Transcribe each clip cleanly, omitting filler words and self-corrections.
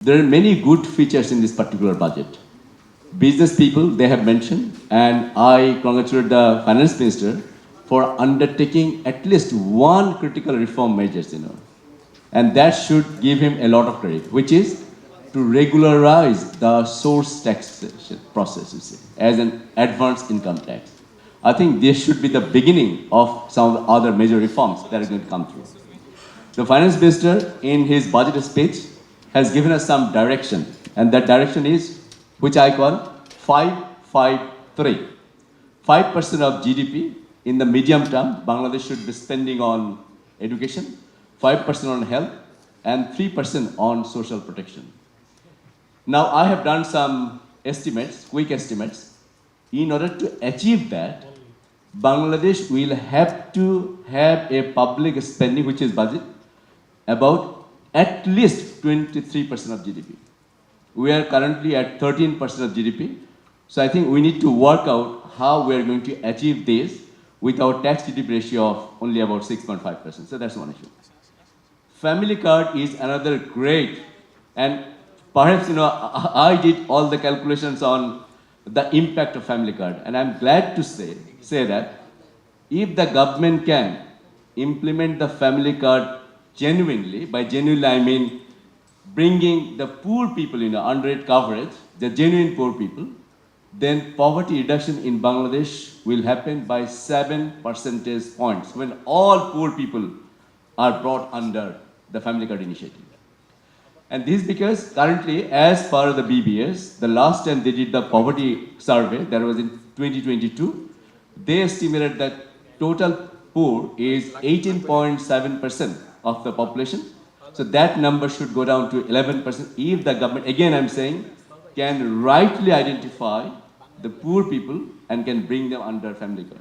There are many good features in this particular budget. Business people, they have mentioned, and I congratulate the finance minister for undertaking at least one critical reform measures, and that should give him a lot of credit, which is to regularize the source taxation process, as an advanced income tax. I think this should be the beginning of some of the other major reforms that are going to come through. The finance minister, in his budget speech, has given us some direction, and that direction is, which I call 553. 5% of GDP in the medium term, Bangladesh should be spending on education, 5% on health, and 3% on social protection. Now, I have done some estimates, quick estimates. In order to achieve that, Bangladesh will have to have a public spending, which is budget, about at least 23% of GDP. We are currently at 13% of GDP. So I think we need to work out how we are going to achieve this with our tax GDP ratio of only about 6.5%. So that's one issue. Family card is another great, and perhaps I did all the calculations on the impact of family card, and I'm glad to say that if the government can implement the family card genuinely, by genuinely I mean bringing the poor people under it coverage, the genuine poor people, then poverty reduction in Bangladesh will happen by 7 percentage points when all poor people are brought under the family card initiative. And this is because currently, as per the BBS, the last time they did the poverty survey, that was in 2022, they estimated that total poor is 18.7% of the population. So that number should go down to 11% if the government, again I'm saying, can rightly identify the poor people and can bring them under family card.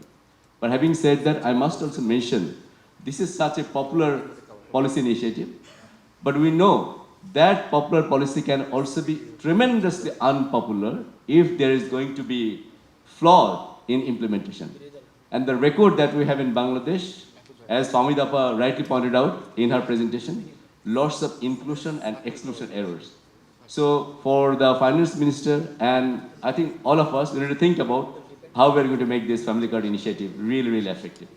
But having said that, I must also mention, this is such a popular policy initiative, but we know that popular policy can also be tremendously unpopular if there is going to be flaw in implementation. And the record that we have in Bangladesh, as Famidapa rightly pointed out in her presentation, lots of inclusion and exclusion errors. So for the finance minister and I think all of us, we need to think about how we're going to make this family card initiative really, really effective.